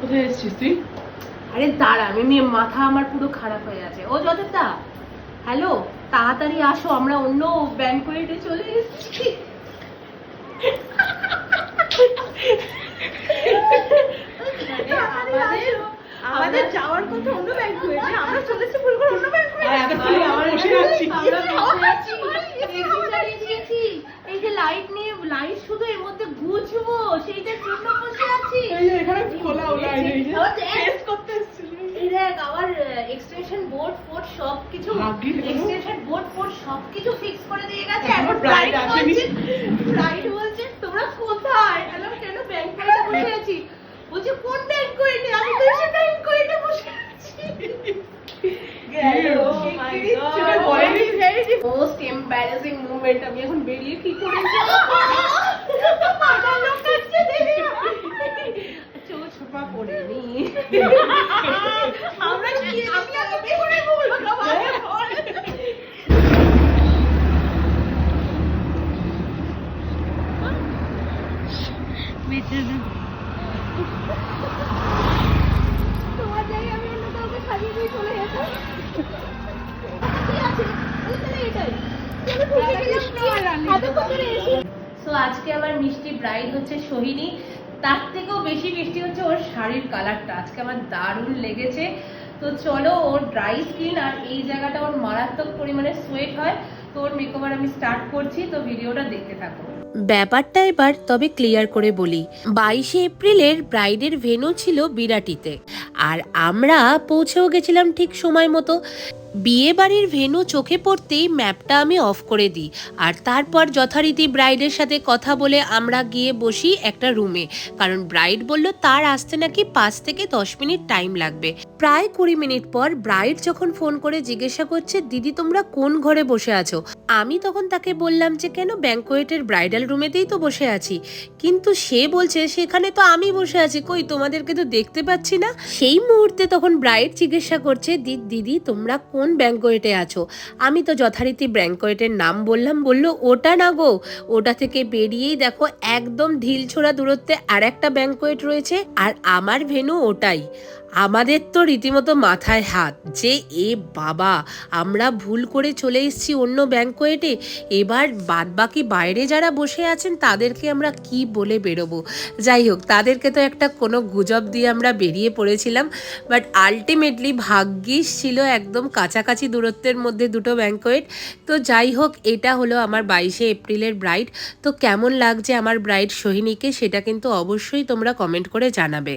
কোথায় এসেছিস তুই? আরে দাঁড়া, আমি মাথা আমার পুরো খারাপ হয়ে আছে। ও যতটা হ্যালো, তাড়াতাড়ি আসো, আমরা অন্য ব্যাংকোয়েটে চলে এসেছি। আমাদের যাওয়ার কথা অন্য ব্যাংকোয়েটে, আমরা চলেছি ভুল করে অন্য ব্যাংকোয়েটে। আমরা বসে আছি। এই যে লাইট নিয়ে, লাইট শুধু এর মধ্যে গুছবো সেইটার জন্য বসে আছি। এই যে এখানে খোলা লাইট, এই যে টেস্ট করতে এসেছিস। এই দেখ আমার এক্সটেনশন বোর্ড ফোর্ড সবকিছু, এক্সটেনশন বোর্ড ফোর্ড সবকিছু ফিক্স করে দিয়ে গেছে। এখন ব্রাইড আসেনি, ব্রাইড বলছে তোমরা কোথায়? হ্যালো, কেন ব্যাংকোয়েটে বসে আছি? বলছে কোন ব্যাংকোয়েটে? আমি তো এসে ব্যাংকোয়েটে বসে আছি। Most embarrassing moment. আমি এখন বেরিয়ে কি করে যাবো? চোখ ছোপা করে নি আমরা কি করে বলবো তোমার জায়গায় আমি অন্য কাউকে সাজিয়ে দিয়ে চলে যেতাম। সো আজকে আমার মিষ্টি ব্রাইড হচ্ছে সোহিনী। তার থেকেও বেশি মিষ্টি হচ্ছে ওর শাড়ির কালারটা, আজকে আমার দারুণ লেগেছে। তো চলো, ওর ড্রাই স্কিন আর এই জায়গাটা ওর মারাত্মক পরিমাণে সোয়েট হয়, তো ওর মেকওভার আমি স্টার্ট করছি, তো ভিডিওটা দেখতে থাকো। ব্যাপারটা এবার তবে ক্লিয়ার করে বলি। 22শে এপ্রিলের ব্রাইডের ভেন্যু ছিল বিরাটিতে, আর আমরা পৌঁছেও গেছিলাম ঠিক সময় মতো। বিয়ে বাড়ির ভেন্যু চোখে পড়তেই ম্যাপটা আমি অফ করে দিই, আর তারপর যথারীতি ব্রাইডের সাথে কথা বলে আমরা গিয়ে বসি একটা রুমে, কারণ ব্রাইড বলল তার আসতে নাকি 5 থেকে 10 মিনিট টাইম লাগবে। প্রায় 20 মিনিট পর ব্রাইড যখন ফোন করে জিজ্ঞাসা করছে দিদি তোমরা কোন ঘরে বসে আছো, আমি তখন তাকে বললাম যে কেন ব্যাংকোয়েটের ব্রাইডাল রুমেতেই তো বসে আছি, কিন্তু সে বলছে সেখানে তো আমি বসে আছি, কই তোমাদেরকে তো দেখতে পাচ্ছি না। সেই মুহূর্তে তখন ব্রাইড জিজ্ঞাসা করছে দিদি তোমরা কোন ব্যাংকোয়েটে আছো? আমি তো যথারীতি ব্যাংকোয়েটের নাম বললাম, বললো ওটা না গো, ওটা থেকে বেরিয়েই দেখো একদম ঢিলছোড়া দূরত্বে আর একটা ব্যাংকোয়েট রয়েছে, আর আমার ভেন্যু ওটাই। আমাদের তো রীতিমতো মাথায় হাত যে এ বাবা, আমরা ভুল করে চলে এসেছি অন্য ব্যাংকোয়েটে, এবার বাদবাকি বাইরে যারা বসে আছেন তাদেরকে আমরা কি বলে বেরোবো। যাই হোক, তাদেরকে তো একটা কোনো গুজব দিয়ে আমরা বেরিয়ে পড়েছিলাম, বাট আলটিমেটলি ভাগ্যিস ছিল একদম কাছাকাছি দূরত্বের মধ্যে দুটো ব্যাংকোয়েট। তো যাই হোক, এটা হলো আমার 22শে এপ্রিলের ব্রাইড। তো কেমন লাগছে আমার ব্রাইড সোহিনীকে সেটা কিন্তু অবশ্যই তোমরা কমেন্ট করে জানাবে।